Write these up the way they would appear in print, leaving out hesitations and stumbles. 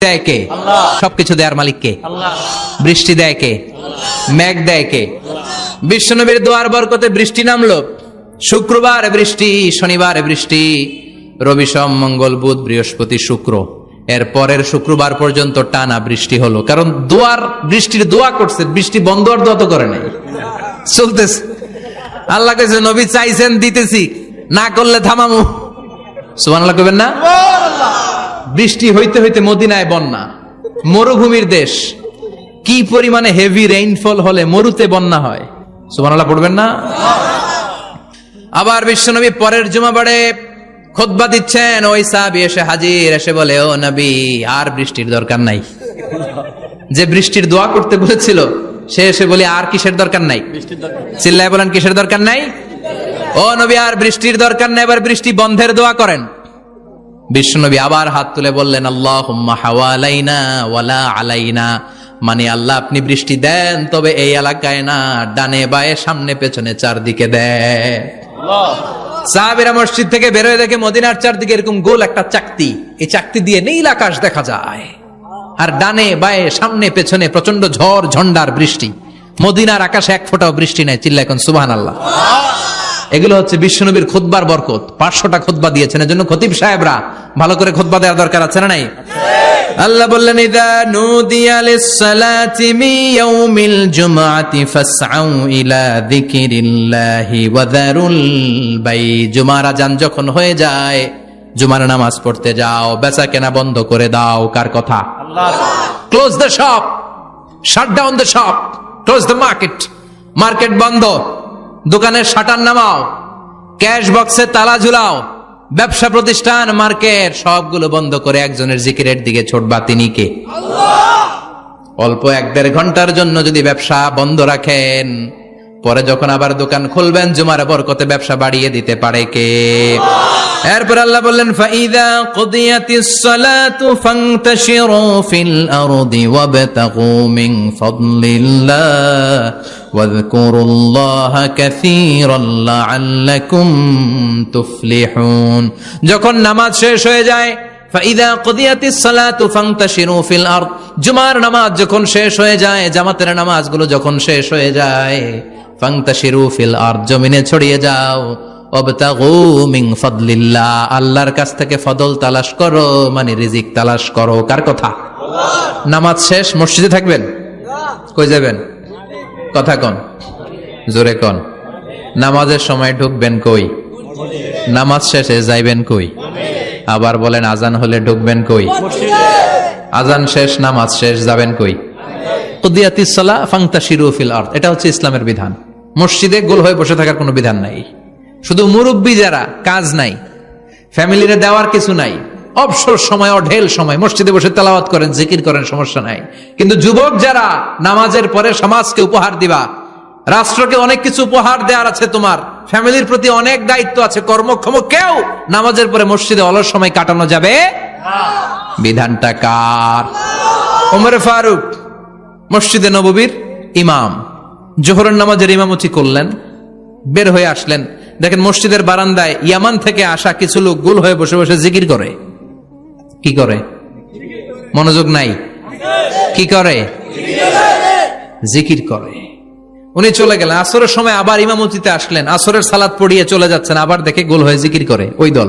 দেয় কে? সবকিছু দেয়ার মালিক কে? বৃষ্টি দেয় কে? মেঘ দেয় কে? বিশ্বনবীর দোয়ার বরকতে বৃষ্টি নামলো। শুক্রবার বৃষ্টি, শনিবার বৃষ্টি, রবি সোম মঙ্গল বুধ বৃহস্পতি শুক্র, এর পরের শুক্রবার পর্যন্ত টানা বৃষ্টি হলো। কারণ বৃষ্টির দোয়া করছে, বৃষ্টি বন্ধ আর দোয়া তো করে নাই, চলতেছে। আল্লাহ কাছে নবী চাইছেন দিতেছি, না করলে থামামু। সুবহানাল্লাহ কইবেন না? বৃষ্টি হইতে হইতে মদিনায় বন্যা, মরুভূমির দেশ, কি পরিমাণে হেভি রেইনফল হলে মরুতে বন্যা হয়। সুবহানাল্লাহ পড়বেন না? আবার বিশ্বনবী পরের জুমাবারে খুতবা দিচ্ছেন, ওই সাহাবী এসে হাজির, এসে বলে, ও নবী, আর বৃষ্টির দরকার নাই। যে বৃষ্টির দোয়া করতে বলেছিল সে এসে বলে, আর কিসের দরকার নাই? চিল্লায় বলেন, কিসের দরকার নাই? ও নবী, আর বৃষ্টির দরকার নাই, এবার বৃষ্টি বন্ধের দোয়া করেন। বিশ্বনবী আবার হাত তুলে বললেন, আল্লাহুম্মা হাওয়ালাইনা ওয়ালা আলাইনা, মানে আল্লাহ আপনি বৃষ্টি দেন, তবে এই এলাকায় না, ডানে বায়ে সামনে পেছনে চারদিকে দেন। সাহাবীরা মসজিদ থেকে বের হয়ে দেখে মদিনার চারদিকে এরকম গোল একটা চাকতি, এই চাকতি দিয়ে নীল আকাশ দেখা যায়, আর ডানে বায়ে সামনে পেছনে প্রচন্ড ঝড় ঝন্ডার বৃষ্টি। মদিনার আকাশে এক ফোঁটাও বৃষ্টি নাই। চিল্লা এখন সুবহানাল্লাহ। এগুলো হচ্ছে বিশ্বনবীর খুতবার বরকত। 500টা খুতবা দিয়েছেন, এজন্য খতিব সাহেবরা ভালো করে খুতবা দেওয়ার দরকার আছে না নাই? আল্লাহ বললেন, ইযা নুদিয়া লিস-সালাতি মিন ইয়াউমিল জুমআতি ফাসআউ ইলা যিকিরিল্লাহি ওয়া যারুল বাই। জুমার আযান যখন হয়ে যায়, জুমার নামাজ পড়তে যাও, বেচা কেনা বন্ধ করে দাও। কার কথা? আল্লাহর। Close the shop, shut down the shop, close the market. Market বন্ধ, দোকানের শাটার নামাও, ক্যাশ বক্সে তালা ঝুলাও, ব্যবসা প্রতিষ্ঠান মার্কেট সবগুলো বন্ধ করে একজনের জিকিরের দিকে ছোটবা। তিনি কে? আল্লাহ। অল্প 1-1.5 ঘন্টার জন্য যদি ব্যবসা বন্ধ রাখেন, পরে যখন আবার দোকান খুলবেন, জুমার বরকতে ব্যবসা বাড়িয়ে দিতে পারে কে? এরপর আল্লাহ বললেন, ফাইদা কুদিয়াতিস সালাতু ফান্তাশিরু ফিল আরদি ওয়াবতাগু মিন ফাদলিল্লাহ ওয়াযকুরুল্লাহা কাসীরান লাআল্লাকুম তুফলিহুন। যখন নামাজ শেষ হয়ে যায়, ফাইদা কুদিয়াতিস সালাতু ফান্তাশিরু ফিল আরদ, জুমার নামাজ যখন শেষ হয়ে যায়, জামাতের নামাজগুলো যখন শেষ হয়ে যায়, ফান্তাশিরু ফিল আরদ, জমিনে ছড়িয়ে যাও, ওয়াবতাগু মিন ফাদলিল্লাহ, আল্লাহর কাছ থেকে ফদল তালাশ করো, মানে রিজিক তালাশ করো। কার কথা? আল্লাহ। নামাজ শেষ মসজিদে থাকবেন? কই যাবেন? কথা কোন, জোরে কোন। নামাজের সময় ঢুকবেন কই? নামাজ শেষে যাইবেন কই? আবার বলেন, আজান হলে ঢুকবেন কই? আজান শেষ, নামাজ শেষ, যাবেন কই? কুদিয়াতিস সালাহ ফান্তাশিরু ফিল আরদ, এটা হচ্ছে ইসলামের বিধান। মসজিদে গোল হয়ে বসে থাকার কোনো বিধান নাই। শুধু মুরব্বী যারা, কাজ নাই, ফ্যামিলিরে দেওয়ার কিছু নাই, অবসর সময়, অঢেল সময় মসজিদে বসে তেলাওয়াত করেন, জিকির করেন, সমস্যা নাই। কিন্তু যুবক যারা, নামাজের পরে সমাজকে উপহার দিবা, রাষ্ট্রকে অনেক কিছু উপহার দেওয়ার আছে, তোমার ফ্যামিলির প্রতি অনেক দায়িত্ব আছে, কর্মক্ষম কেউ নামাজের পরে মসজিদে অলস সময় কাটানো যাবে না। বিধানটা কার? ওমর ফারুক মসজিদে নববীর ইমাম, জোহরের নামাজের ইমামতি করলেন, বের হয়ে আসলেন, দেখেন মসজিদের বারান্দায় ইয়ামান থেকে আসা কিছু লোক গোল হয়ে বসে বসে জিকির করে। কি করে? মনোযোগ নাই? কি করে? জিকির করে। উনি চলে গেলেন, আসরের সময় আবার ইমামতিতে আসলেন, আসরের সালাত পড়িয়ে চলে যাচ্ছেন, আবার দেখে গোল হয়ে জিকির করে ওই দল।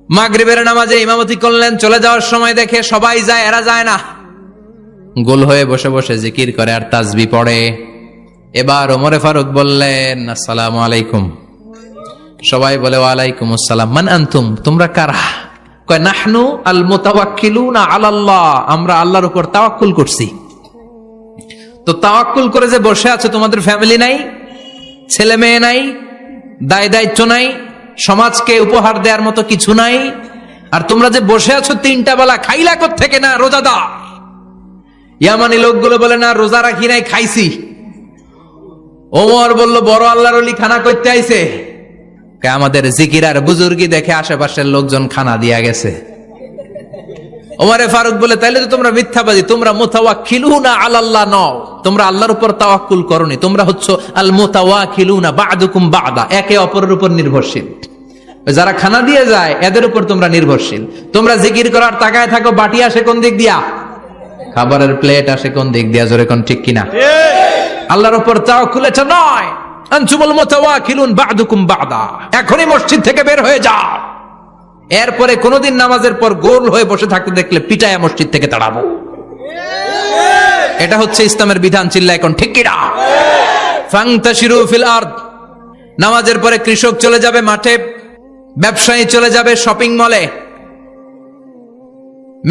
মাগরিবের নামাজে ইমামতি করলেন, চলে যাওয়ার সময় দেখে সবাই যায়, এরা যায় না, গোল হয়ে বসে বসে জিকির করে আর তাসবিহ পড়ে। এবার ওমর ফারুক বললেন, আসসালামু আলাইকুম। সবাই বলে, ওয়ালাইকুম আসসালাম। মান আনতুম, তোমরা কারা? কয়, নাহনু আল মুতাওয়াক্কিলুনা আলাল্লাহ, আমরা আল্লাহর উপর তাওয়াক্কুল করছি। তো তাওয়াক্কুল করে যে বসে আছো, তোমাদের ফ্যামিলি নাই, ছেলে মেয়ে নাই, দায় দায়িত্ব নাই, সমাজকে উপহার দেওয়ার মতো কিছু নাই, আর তোমরা যে বসে আছো 3টা বেলা, খাইলা কোত্থেকে? না রোজাদার। ইয়ামানি লোকগুলো বলে, না রোজা রাখি নাই, খাইছি। ওমর বলল, বড় আল্লাহর ওলি খানা করতে আইছে। আমাদের জিকির আর বুজুর্গি দেখে আশেপাশের লোকজন খানা দিয়া গেছে। ওমরে ফারুক বলে, তাইলে তো তোমরা মিথ্যাবাদী, তোমরা মুতাওয়াক্কিলুনা আলাল্লাহ নও, তোমরা আল্লাহর উপর তাওয়াক্কুল করনি, তোমরা হচ্ছ আল মুতাওয়াক্কিলুনা বা'দুকুম বা'দা, একে অপরের উপর নির্ভরশীল। যারা খানা দিয়ে যায় এদের উপর তোমরা নির্ভরশীল। তোমরা জিকির করার তাকায় থাকো, বাটি আসে কোন দিক দিয়া, খাবারের প্লেট আসে কোন দিক দিয়া, জোরে কোন ঠিক কিনা? আল্লাহর উপর তাওয়াক্কুল এটা নয়। আনতুমুল মুতাওয়াকিলুন বা'দুকুম বা'দা, এখনই মসজিদ থেকে বের হয়ে যাও। এরপরে কোনদিন নামাজের পর গোল হয়ে বসে থাকতে দেখলে পিটায়া মসজিদ থেকে তাড়াবো। এটা হচ্ছে ইসলামের বিধান। চিল্লা এখন ঠিক কিনা? ফান্তাশিরু ফিল আরদ, নামাজের পরে কৃষক চলে যাবে মাঠে, ব্যবসায়ী চলে যাবে শপিং মলে,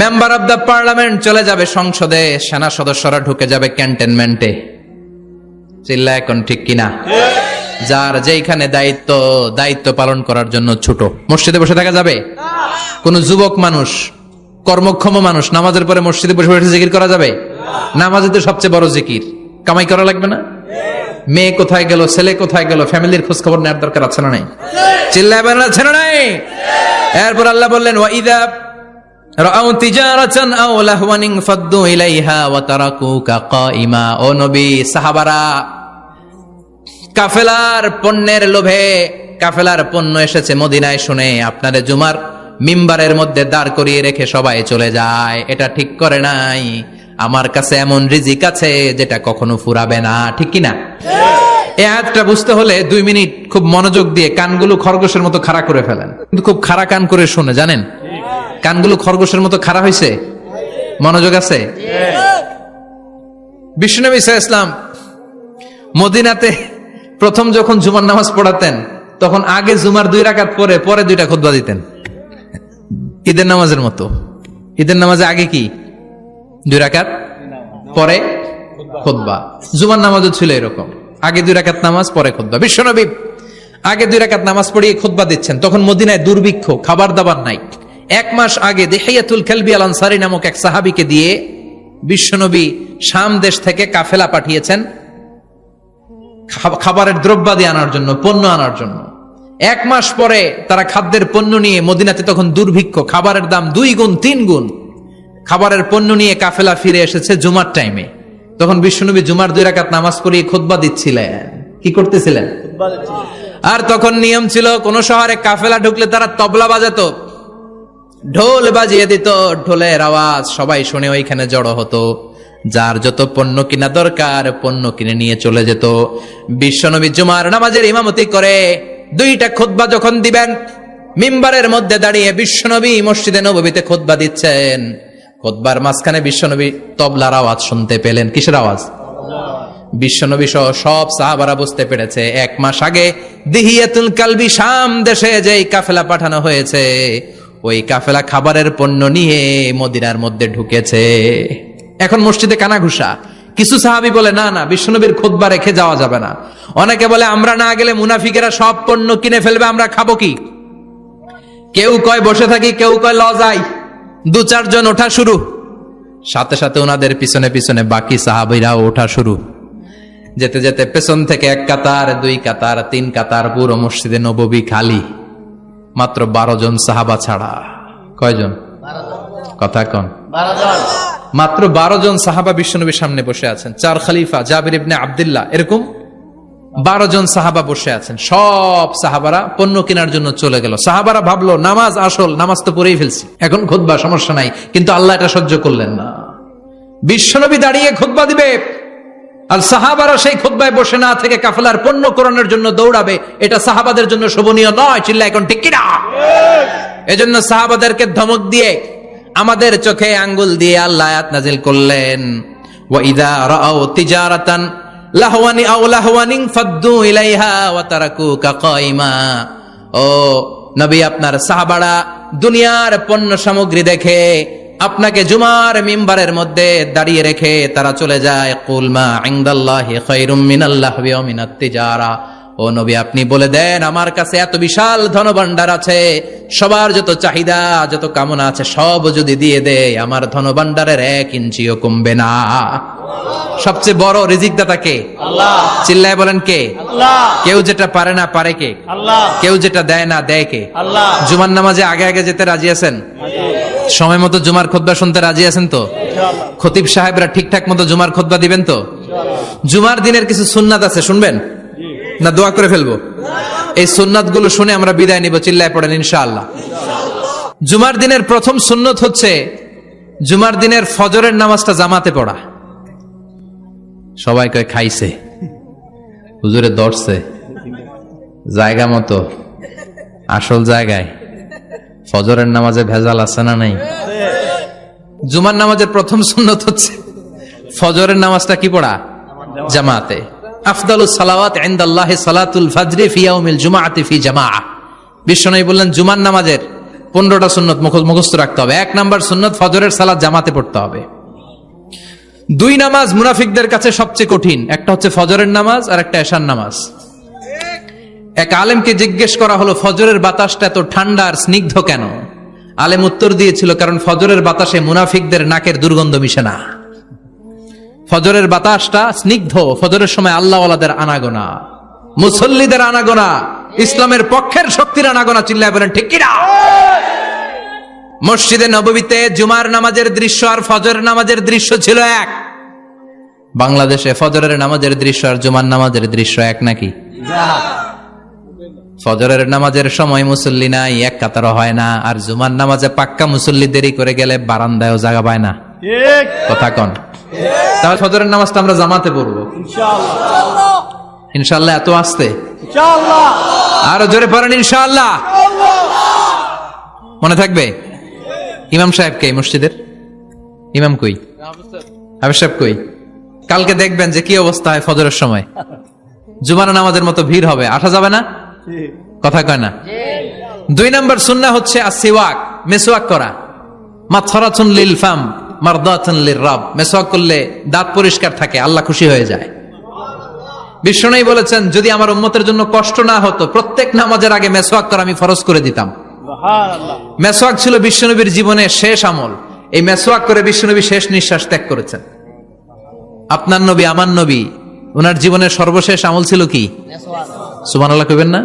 মেম্বার অব দ্য পার্লামেন্ট চলে যাবে সংসদে, সেনা সদস্যরা ঢুকে যাবে ক্যান্টনমেন্টে। চিল্লা এখন ঠিক কিনা? যার যেইখানে দায়িত্ব পালন করার জন্য ছোট, মসজিদে বসে থাকা যাবে? কোন যুবক মানুষ, কর্মক্ষম মানুষ নামাজের পরে মসজিদে বসে বসে জিকির করা যাবে? নামাজে তো সবচেয়ে বড় জিকির, কামাই করা লাগবে না? মেয়ে কোথায় গেল, ছেলে কোথায় গেল, ফ্যামিলির খোঁজ খবর নেওয়ার দরকার আছে না নাই? চিল্লায় বলেন আছে না নাই? এরপর আল্লাহ বললেন ওয়াইদা রাআউ তিজারাতান আও লাহওয়ান ফাদ্দু ইলাইহা ওয়া তারাকুকা কাইমা। ও নবী, সাহাবারা কাফেলার পণ্যের লোভে, কাফেলার পণ্য এসেছে মদিনায় শুনে আপনাদের জুমার মিম্বারের মধ্যে দাঁড় করিয়ে রেখে সবাই চলে যায়। এটা ঠিক করে নাই। আমার কাছে এমন রিজিক আছে যেটা কখনো ফুরাবে না, ঠিক কিনা? এই আয়াতটা বুঝতে হলে 2 মিনিট খুব মনোযোগ দিয়ে কানগুলো খরগোশের মতো খাড়া করে ফেলেন, কিন্তু খুব খাড়া কান করে শুনে, জানেন কানগুলো খরগোশের মতো খাড়া হয়েছে? মনোযোগ আছে? বিশ্বনবী সাল্লাল্লাহু আলাইহি ওয়াসাল্লাম মদিনাতে প্রথম যখন জুমার নামাজ পড়াতেন তখন আগে জুমার 2 রাকাত পরে 2টা খুতবা দিতেন, ঈদের নামাজের মতো। ঈদের নামাজে আগে কি 2 রাকাত, পরে খুতবা। জুমার নামাজও ছিল এরকম, আগে 2 রাকাত নামাজ, পরে খুতবা। বিশ্বনবী আগে 2 রাকাত নামাজ পড়িয়ে খুতবা দিচ্ছেন, তখন মদিনায় দুর্ভিক্ষ, খাবার দাবার নাই। 1 মাস আগে দিহিয়াতুল কালবি আল আনসারী নামক এক সাহাবীকে দিয়ে বিশ্বনবী শাম দেশ থেকে কাফেলা পাঠিয়েছেন খাবারের দ্রব্যাদি আনার জন্য, পণ্য আনার জন্য। 1 মাস পরে তারা খাদ্যের পণ্য নিয়ে, মদিনাতে তখন দুর্ভিক্ষ, খাবারের দাম 2 গুণ 3 গুণ, খাবারের পণ্য নিয়ে কাফেলা ফিরে এসেছে জুমার টাইমে। তখন বিশ্বনবী জুমার 2 রাকাত নামাজ পড়িয়ে খুতবা দিচ্ছিলেন। কি করতেছিলেন? আর তখন নিয়ম ছিল, কোন শহরে কাফেলা ঢুকলে তারা তবলা বাজাতো, ঢোল বাজিয়ে দিত, ঢোলের আওয়াজ সবাই শুনে ওইখানে জড়ো হতো। যার যত পণ্য কিনা দরকার পণ্য কিনে নিয়ে চলে যেত। বিশ্বনবী জুমার নামাজের ইমামতি করে 2টা খুতবা যখন দিবেন, মিম্বারের মধ্যে দাঁড়িয়ে বিশ্বনবী মসজিদে নববীতে খুতবা দিচ্ছেন। খুতবার মাঝখানে বিশ্বনবী তবলার আওয়াজ শুনতে পেলেন। কিসের আওয়াজ? বিশ্বনবী সহ সব সাহাবারা বুঝতে পেরেছে 1 মাস আগে দিহিয়াতুল কালবি শাম দেশে যেই কাফেলা পাঠানো হয়েছে, ওই কাফেলা খাবারের পণ্য নিয়ে মদিনার মধ্যে ঢুকেছে। এখন মসজিদে কানাঘুষা। কিছু সাহাবী বলে না না, বিশ্বনবীর খুতবা রেখে যাওয়া যাবে না। অনেকে বলে আমরা না গেলে মুনাফিকেরা সব পণ্য কিনে ফেলবে, আমরা খাবো কি? কেউ কয় বসে থাকি, কেউ কয় ল যাই। 2-4 জন ওঠা শুরু, সাথে সাথে ওনাদের পিছনে পিছনে বাকি সাহাবীরাও ওঠা শুরু। যেতে যেতে পেছন থেকে 1 কাতার, 2 কাতার, 3 কাতার, পুরো মসজিদে নববী খালি, মাত্র 12 জন সাহাবা ছাড়া। কয়জন? কথা কন। 12 জন। মাত্র 12 জন সাহাবা বিশ্বনবীর সামনে বসে আছেন। 4 খলিফা, জাবির ইবনে আব্দুল্লাহ, এরকম 12 জন সাহাবা বসে আছেন। সব সাহাবারা পণ্য কেনার জন্য চলে গেল। সাহাবারা ভাবলো নামাজ আসল, নামাজ তো পড়েই ফেলছি, এখন খুতবা সমস্যা নাই। কিন্তু আল্লাহ এটা সহ্য করলেন না। বিশ্বনবী দাঁড়িয়ে খুতবা দিবে আর সাহাবারা সেই খুতবায় বসে না থেকে কাফেলার পণ্য কোরআনের জন্য দৌড়াবে, এটা সাহাবাদের জন্য শোভনীয় নয়। চিল্লা এখন ঠিক কিনা? এজন্য সাহাবাদেরকে ধমক দিয়ে, আমাদের চোখে আঙ্গুল দিয়ে আল্লাহ আয়াত নাজিল করলেন, ওয়া ইযা রাআউ তিজারাতান লাহওয়ানি আও লাহওয়ানিন ফাদ্দু ইলাইহা ওয়া তারাকুকা কাইমা। ও নবী, আপনার সাহাবারা দুনিয়ার পণ্য সামগ্রী দেখে আপনাকে জুমার মিম্বারের মধ্যে দাঁড়িয়ে রেখে তারা চলে যায়। কুল মা ইনদাল্লাহি খায়রুম মিনাল লাহবি ওয়া মিনাত তিজারা। ও নবী, আপনি বলে দেন আমার কাছে এত বিশাল ধনভাণ্ডার আছে, সবার যত চাহিদা যত কামনা আছে সব যদি দিয়ে দেয় আমার ধনভাণ্ডারের 1 ইঞ্চিও কমবে না। সবচেয়ে বড় রিজিকদাতা কে? আল্লাহ। চিল্লায় বলেন কে? আল্লাহ। কেউ যেটা পারে না পারে কে? আল্লাহ। কেউ যেটা দেয় না দেয় কে? আল্লাহ। জুমার নামাজে আগে আগে যেতে রাজি আছেন? সময় মতো জুমার খুতবা শুনতে রাজি আছেন তো? খতিব সাহেবরা ঠিকঠাক মতো জুমার খুতবা দিবেন তো? জুমার দিনের কিছু সুন্নাত আছে, শুনবেন? না দোয়া করে ফেলবো? এই সুন্নাত গুলো শুনে আমরা বিদায় নিব, চিল্লায় পড়েন ইনশাআল্লাহ। জুমার দিনের প্রথম সুন্নত হচ্ছে জুমার দিনের ফজরের নামাজটা জামাতে পড়া। সবাই কয় খাইছে, হুজুরে দর্শে জায়গা মতো, আসল জায়গায়। ফজরের নামাজে ভেজাল আছে না নাই? জুমার নামাজের প্রথম সুন্নত হচ্ছে ফজরের নামাজটা কি পড়া? জামাতে। আফদালুস সালাওয়াত ইনদাল্লাহি সালাতুল ফাজরি ফি ইয়াউমিল জুমআতি ফি জামাআহ। বিশ্বনবী বললেন জুমার নামাজের 15টা সুন্নত মুখস্থ রাখতে হবে। 1 নাম্বার সুন্নত ফজরের সালাত জামাতে পড়তে হবে। 2 নামাজ মুনাফিকদের কাছে সবচেয়ে কঠিন, একটা হচ্ছে ফজরের নামাজ আর একটা এশার নামাজ। এক আলেমকে জিজ্ঞেস করা হলো ফজরের বাতাসটা এত ঠান্ডা আর স্নিগ্ধ কেন? আলেম উত্তর দিয়েছিল, কারণ ফজরের বাতাসে মুনাফিকদের নাকের দুর্গন্ধ মিশে না। ফজরের বাতাসটা স্নিগ্ধ, ফজরের সময় আল্লাহওয়ালাদের আনাগোনা, মুসল্লিদের আনাগোনা, ইসলামের পক্ষের শক্তির আনাগোনা। চিল্লায় বলেন ঠিক কিনা? মসজিদে নববীতে জুমার নামাজের দৃশ্য আর ফজরের নামাজের দৃশ্য ছিল এক। বাংলাদেশে ফজরের নামাজের দৃশ্য আর জুমার নামাজের দৃশ্য এক নাকি? ফজরের নামাজের সময় মুসল্লি নাই, এক কাতারও হয় না, আর জুমার নামাজে পাক্কা মুসল্লি দেরি করে গেলে বারান্দায়ও জায়গা পায় না। কথা কন? তাহলে ফজরের নামাজটা আমরা জামাতে পড়বো ইনশাআল্লাহ। ইনশাআল্লাহ এত আসতে ইনশাআল্লাহ, আরো জোরে পড়েন ইনশাআল্লাহ। মনে থাকবে? ইমাম সাহেব কে মসজিদের? ইমাম কই? হাফেজ সাহেব কই? কালকে দেখবেন যে কি অবস্থা হয় ফজরের সময়। জুমার নামাজের মতো ভিড় হবে, আসা যাবে না। কথা কয় না? 2 নাম্বার সুন্নাহ হচ্ছে আসওয়াক, মেসওয়াক করা। মাথরাতুন লিল ফাম মারদাতুন লিররাব। মেসওয়াক করলে দাঁত পরিষ্কার থাকে, আল্লাহ খুশি হয়ে যায়। বিশ্বনবী বলেছেন যদি আমার উম্মতের জন্য কষ্ট না হতো প্রত্যেক নামাজের আগে মেসওয়াক করা আমি ফরজ করে দিতাম। সুবহানাল্লাহ। মেসওয়াক ছিল বিশ্বনবীর জীবনের শেষ আমল। এই মেসওয়াক করে বিশ্বনবী শেষ নিঃশ্বাস ত্যাগ করেছেন। আপনার নবী আমার নবী, ওনার জীবনের সর্বশেষ আমল ছিল কি? সুবহানাল্লাহ কইবেন না?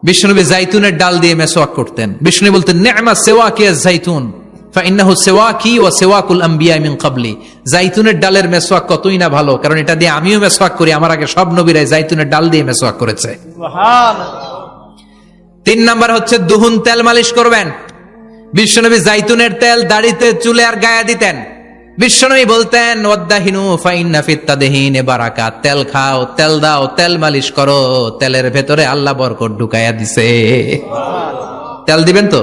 বিশ্বনবী জাইতুনের ডাল দিয়ে মেসওয়াক করতেন। বিশ্বনবী বলতেন নি'মা সিওয়াকি আয-যাইতুন ফাইন্নাহু সিওয়াকি ওয়া সিওয়াকুল আমবিয়া মিন ক্বাবলি। জাইতুনের ডালের মেসওয়াক কতই না ভালো, কারণ এটা দিয়ে আমিও মেসওয়াক করি, আমার আগে সব নবীরাই জাইতুনের ডাল দিয়ে মেসওয়াক করেছে। সুবহানাল্লাহ। 3 নাম্বার হচ্ছে দুহুন, তেল মালিশ করবেন। বিশ্বনবী জাইতুনের তেল দাড়িতে, চুলে আর গায়ে দিতেন। বিশ্বনবী বলতেন ওয়াদাহিনু ফাইন্না ফিত তাদহিনে বারাকাত। তেল খাও, তেল দাও, তেল মালিশ করো, তেলের ভেতরে আল্লাহ বরকত ঢুকাইয়া দিছে। তেল দিবেন তো?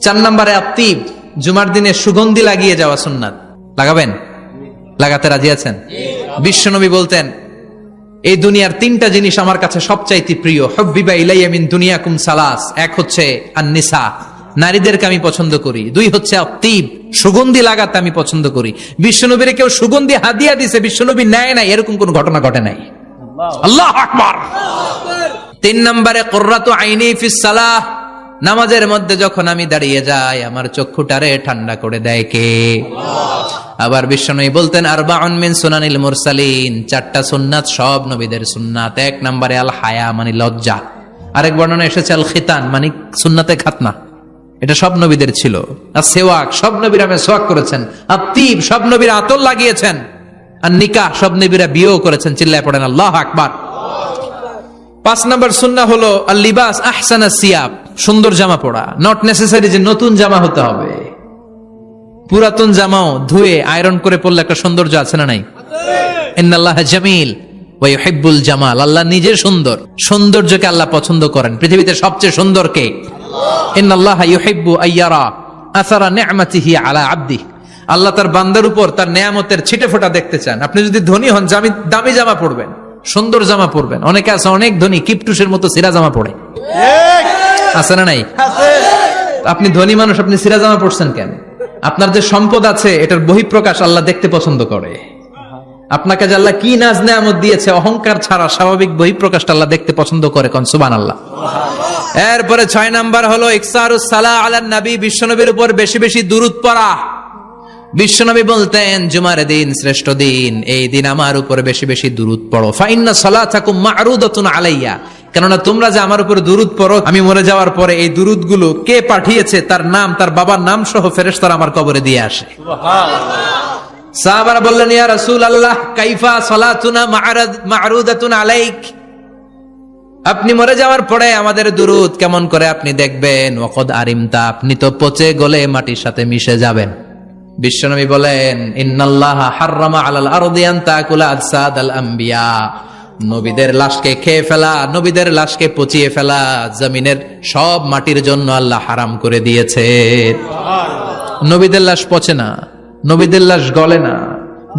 4 নম্বরে আত্তিব, জুমার দিনে সুগন্ধি লাগিয়ে যাওয়া সুন্নাত। লাগাবেন? লাগাতে রাজি আছেন? বিশ্বনবী বলতেন এই দুনিয়ার 3টা জিনিস আমার কাছে সবচাইতে প্রিয়। হুব্বিবা ইলাইয়া মিন দুনিয়াকুম সালাস। 1 হচ্ছে আন-নিসা, নারীদেরকে আমি পছন্দ করি। 2 হচ্ছে আত্তিব, সুগন্ধি লাগাতে আমি পছন্দ করি। বিশ্বনবীর কেউ সুগন্ধি হাদিয়া দিছে, বিশ্বনবী নেয় নাই, এরকম কোন ঘটনা ঘটে নাই। আল্লাহু আকবার। 3 নম্বরে কুররাতু আইনি ফিস সালাহ। নামাজের মধ্যে যখন আমি দাঁড়িয়ে যাই আমার চক্ষুটারে ঠান্ডা করে দেয় কে? আবার বিশ্বনবী বলতেন আরবাউন মিন সুনানিল মুরসালিন। 4টা সুন্নাত সব নবীদের সুন্নাত। 1 নম্বরে আল হায়া মানে লজ্জা। আরেক বর্ণনা এসেছে আল খিতান মানে সুন্নাতে খাতনা, এটা সব নবীদের ছিল। আর সেওয়াক, সব নবীরা মেসওয়াক করেছেন। আত্তিব, সব নবীরা আতর লাগিয়েছেন। আর নিকাহ, সব নবীরা বিয়েও করেছেন। চিল্লায় পড়েন আল্লাহু আকবার। 5 নম্বর সুন্নাহ হলো আল লিবাস আহসানা সিয়াব, সুন্দর জামা পরা। নট নেসেসারি যে নতুন জামা হতে হবে, পুরাতন জামাও ধুয়ে আয়রন করে পরলে একটা সৌন্দর্য আছে না নাই? ইন্নাল্লাহা জামিল ওয়া ইউহিব্বুল জামাল। আল্লাহ নিজে সুন্দর, সৌন্দর্যকে আল্লাহ পছন্দ করেন। পৃথিবীতে সবচেয়ে সুন্দর কে? ইন্নাল্লাহা ইউহিব্বু আইয়ারা আসারা নি'মাতিহি আলা আবদি। আল্লাহ তার বান্দার উপর তার নেয়ামতের ছিটেফোঁটা দেখতে চান। আপনি যদি ধনী হন দামি জামা পরবেন, সুন্দর জামা পরবেন। অনেকে আছে অনেক ধনী, কিপটুসের মতো সিরা জামা পরে, আছে না নাই? আপনি ধনী মানুষ, আপনি সিরা জামা পরছেন কেন? আপনার যে সম্পদ আছে এটার বহিঃপ্রকাশ আল্লাহ দেখতে পছন্দ করে। আপনাকে যে আল্লাহ কি নাজ নেয়ামত দিয়েছে, অহংকার ছাড়া স্বাভাবিক বহিঃপ্রকাশটা আল্লাহ দেখতে পছন্দ করে। কোন সুবহানাল্লাহ। এরপরে 6 নাম্বার হলো ইকসারুস সালাহ আলান নবী, বিশ্বনবীর উপর বেশি বেশি দুরূদ পড়া। বিশ্বনবী বলতেন জুমার দিন শ্রেষ্ঠ দিন, এই দিন আমার উপর বেশি বেশি দুরূদ পড়ো। ফাইন্না সালাতাকুম মা'রুদাতুন আলাইয়া, কেননা তোমরা যে আমার উপর দুরূদ পড়ো, আমি মরে যাওয়ার পরে এই দুরূদগুলো কে পাঠিয়েছে তার নাম, তার বাবার নাম সহ ফেরেশতারা আমার কবরে দিয়ে আসে। সুবহানাল্লাহ। সাহাবারা বললেন, ইয়া রাসূলুল্লাহ কাইফা সালাতুনা মা'রুদাতুন আলাইক, আপনি মরে যাওয়ার পরে আমাদের দুরূদ কেমন করে আপনি দেখবেন? ওয়াকাদ আরিমতা, আপনি তো পচে গলে মাটির সাথে মিশে যাবেন। বিশ্বনবী বলেন, ইন্নাল্লাহা হাররামা আলাল আরদি আন তাকুলা আজসাদাল আম্বিয়া, নবীদের লাশকে খেয়ে ফেলা, নবীদের লাশকে পচিয়ে ফেলা জমিনের সব মাটির জন্য আল্লাহ হারাম করে দিয়েছে। নবীদের লাশ পচে না, নবীদের লাশ গলে না।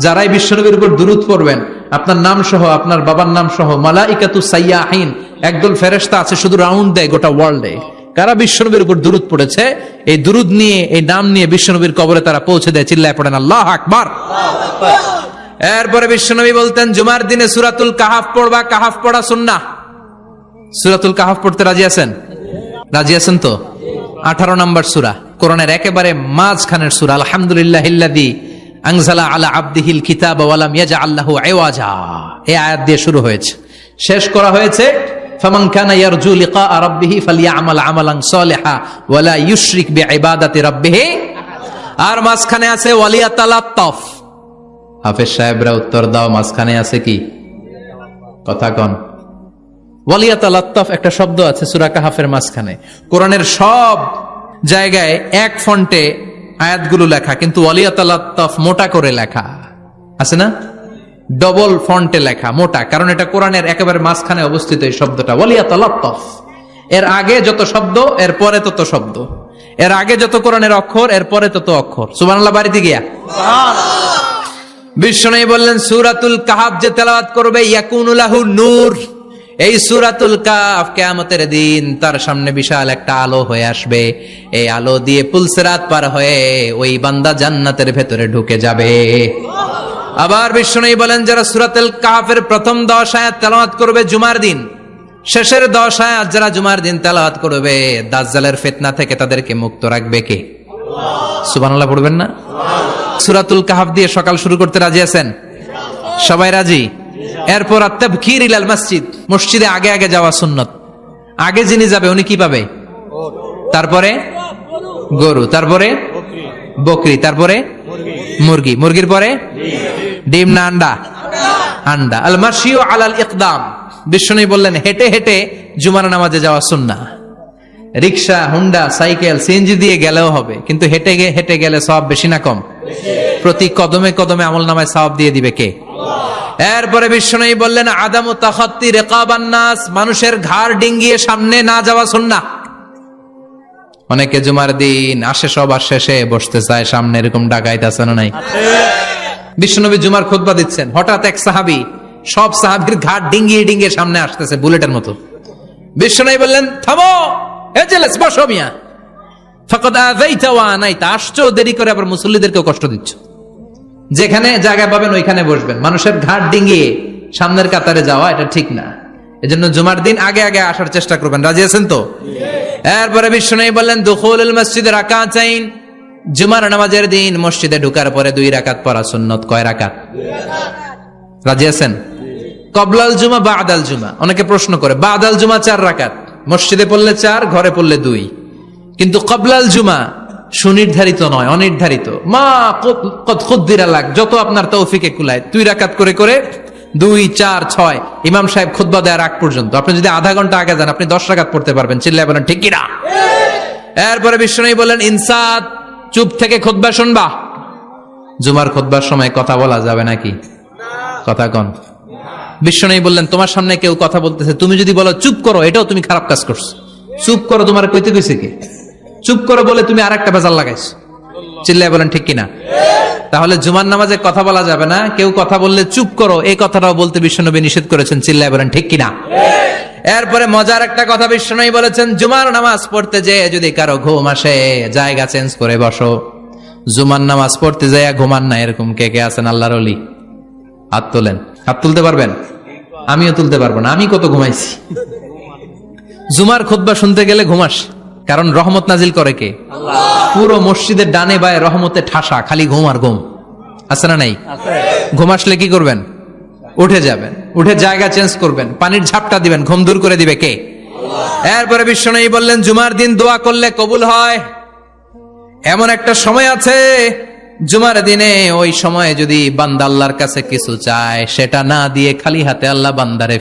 যারাই বিশ্বনবীর উপর দুরূদ পড়বেন, আপনার নাম সহ, আপনার বাবার নাম সহ, মালাইকাতু সাইয়াহিন, একদল ফেরেশতা আছে শুধু রাউন্ড দেয় গোটা ওয়ার্ল্ডে। কারা বিশ্বনবীর উপর দুরূদ পড়েছে, এই দুরূদ নিয়ে, এই নাম নিয়ে বিশ্বনবীর কবরে তারা পৌঁছে দেয়। চিল্লায় পড়েন আল্লাহু আকবার। এরপরে বিশ্বনবী বলতেন, জুমার দিনে সূরাতুল কাহাফ পড়বা, কাহাফ পড়া সুন্নাহ। সূরাতুল কাহাফ পড়তে রাজি আছেন? রাজি আছেন তো? 18 নম্বর সূরা, কোরআনের একেবারে মাঝখানের সূরা। আলহামদুলিল্লাহিল্লাযী আনজালা আলা আবদিহিল কিতাবা ওয়া লাম ইয়াজআল লাহু ইওয়াজা, এই আয়াত দিয়ে শুরু হয়েছে, শেষ করা হয়েছে ফামান কানা ইয়ারজু লিকা রাব্বিহি ফালইআমাল আমালান সালিহা ওয়া লা ইউশরিক বিইবাদাতি রাব্বিহি। আর মাঝখানে আছে ওয়ালিয়াতালাত্তাফ। হাফেজ সাহেবরা উত্তর দাও, মাঝখানে আছে কি? কথা কন। ওয়ালিয়াতালাত্তাফ একটা শব্দ আছে সূরা কাহাফের মাঝখানে। কোরআনের সব জায়গায় এক ফন্টে আয়াতগুলো লেখা, কিন্তু ওয়ালিয়াতালাত্তাফ মোটা করে লেখা আছে না? ডবল ফন্টে লেখা, মোটা, কারণ এটা কোরআনের একেবারে মাঝখানে অবস্থিত এই শব্দটা ওয়ালিয়াতালাত্তাফ। এর আগে যত শব্দ, এর পরে তত শব্দ, এর আগে যত কোরআনের অক্ষর, এর পরে তত অক্ষর। সুবহানাল্লাহ বাড়িতে গিয়া বিশ্বনবী বললেন, সূরাতুল কাহাফ যে তেলাওয়াত করবে ইয়াকুনু লাহু নূর, এই সূরাতুল কাহাফ কিয়ামতের দিন তার সামনে বিশাল একটা আলো হয়ে আসবে। এই আলো দিয়ে পুলসিরাত পার হয়ে ওই বান্দা জান্নাতের ভেতরে ঢুকে যাবে। আবার বিশ্বনবী বলেন, যারা সূরাতুল কাহাফের প্রথম 10 আয়াত তেলাওয়াত করবে জুমার দিন, শেষের 10 আয়াত যারা জুমার দিন তেলাওয়াত করবে, দাজ্জালের ফিতনা থেকে তাদেরকে মুক্ত রাখবে কে? সুবহানাল্লাহ পড়বেন না? সূরাতুল কাহাফ দিয়ে সকাল শুরু করতে রাজি আছেন? সবাই রাজি? এরপর আত-তাবকির ইলাল মসজিদ, মসজিদে আগে আগে যাওয়া সুন্নাত। আগে যিনি যাবে উনি কি পাবে? তারপরে গরু, তারপরে বকরি, তারপরে মুরগি, মুরগির পরে ডিম না আন্ডা? আন্ডা। আল মাশিউ আলাল ইকদাম, বিশ্বনবী বললেন হেঁটে হেঁটে জুমার নামাজে যাওয়া সুন্নাহ। রিকশা, হুন্ডা, সাইকেল, সিএনজি দিয়ে গেলেও হবে, কিন্তু হেঁটে হেঁটে গেলে সওয়াব বেশি না কম? প্রতি কদমে কদমে আমলনামায় সওয়াব দিয়ে দিবে কে? এরপরে বিশ্বনবী বললেন, আদামু তাখাত্তি রিকাবান নাস, মানুষের ঘাড় ডিঙ্গিয়ে সামনে না যাওয়া সুন্নাহ। অনেকে জুমার দিন আসে, সবার শেষে বসতে চায় সামনে, এরকম ডাকাইত আছে না নাই? বিশ্বনবী জুমার খুতবা দিচ্ছেন, হঠাৎ এক সাহাবী সব সাহাবীর ঘাড় ডিঙ্গিয়ে ডিঙ্গিয়ে সামনে আসতেছে বুলেটের মতো। বিশ্বনবী বললেন, থামো, এজেলেস, বসো মিয়া, ফাকাদ আযাইতা ওয়া আনাইতা, আসছো দেরি করে, আবার মুসল্লিদেরকেও কষ্ট দিচ্ছ। যেখানে জায়গা পাবেন ওইখানে বসবেন, মানুষের ঘাড় ডিঙ্গিয়ে সামনের কাতারে যাওয়া এটা ঠিক না। এজন্য জুমার দিন আগে আগে আসার চেষ্টা করবেন। রাজি আছেন তো? এরপরে বিশ্বনবী বললেন, দুখুলুল মসজিদে রাকাতাইন, জুমার নামাজের দিন মসজিদে ঢোকার পরে 2 রাকাত পড়া সুন্নাত। কয় রাকাত? রাজি আছেন? কবলাল জুমা, বাদাল জুমা। অনেকে প্রশ্ন করে, বাদাল জুমা 4 রাকাত, মসজিদে পড়লে 4, ঘরে পড়লে 2, কিন্তু কবলাল জুমা সুনির্ধারিত নয়, অনির্ধারিত। মা কদ খুদ্দিরা লাক, যত আপনার তৌফিকে কুলায় 2 রাকাত করে করে 2, 4, 6 ইমাম সাহেব খুতবা দেওয়ার আগ পর্যন্ত। আপনি যদি আধা ঘন্টা আগে যান, আপনি 10 রাকাত পড়তে পারবেন। চিল্লায় বলেন ঠিক কিনা? এরপরে বিশ্বনবী বললেন, ইনসাত, চুপ থেকে খুতবা শুনবা। জুমার খুতবার সময় কথা বলা যাবে নাকি? কথা কন। বিশ্বনবী বললেন, তোমার সামনে কেউ কথা বলতেছে, তুমি যদি বলো চুপ করো, এটাও তুমি খারাপ কাজ করছো। চুপ করো তোমার কইতে কইছে কে? চুপ করো বলে তুমি আরেকটা ভেজাল লাগাইছো। চিল্লায় বলেন ঠিক কিনা? তাহলে জুমার নামাজে কথা বলা যাবে না, কেউ কথা বললে চুপ করো, এই কথাটাও বলতে বিশ্বনবী নিষেধ করেছেন। চিল্লায় বলেন ঠিক কিনা? এরপরে মজার একটা কথা বিশ্বনবী বলেছেন, জুমার নামাজ পড়তে যেয়ে যদি কারো ঘুম আসে, জায়গা চেঞ্জ করে বসো। জুমার নামাজ পড়তে যায় ঘুমান না, এরকম কে কে আছেন আল্লাহর ওলি? হাত তোলেন। হাত তুলতে পারবেন? আমিও তুলতে পারবো না, আমি কত ঘুমাইছি। জুমার খুতবা শুনতে গেলে ঘুমাস, কারণ রহমত নাজিল করে কে? আল্লাহ। পুরো মসজিদের ডানে বায়ে রহমতে ঠাসা, খালি ঘুম আর ঘুম। আছে না নাই? ঘুম আসলে কি করবেন? উঠে যাবেন, উঠে জায়গা চেঞ্জ করবেন, পানির ঝাপটা দিবেন, ঘুম দূর করে দিবে কে? এরপরে বিশ্বনবী বললেন, জুমার দিন দোয়া করলে কবুল হয়। এমন একটা সময় আছে জুমার দিনে ওই সময়ে যদি বান্দা আল্লাহর কাছে কিছু চায়, সেটা না দিয়ে খালি হাতে আল্লাহ বান্দারে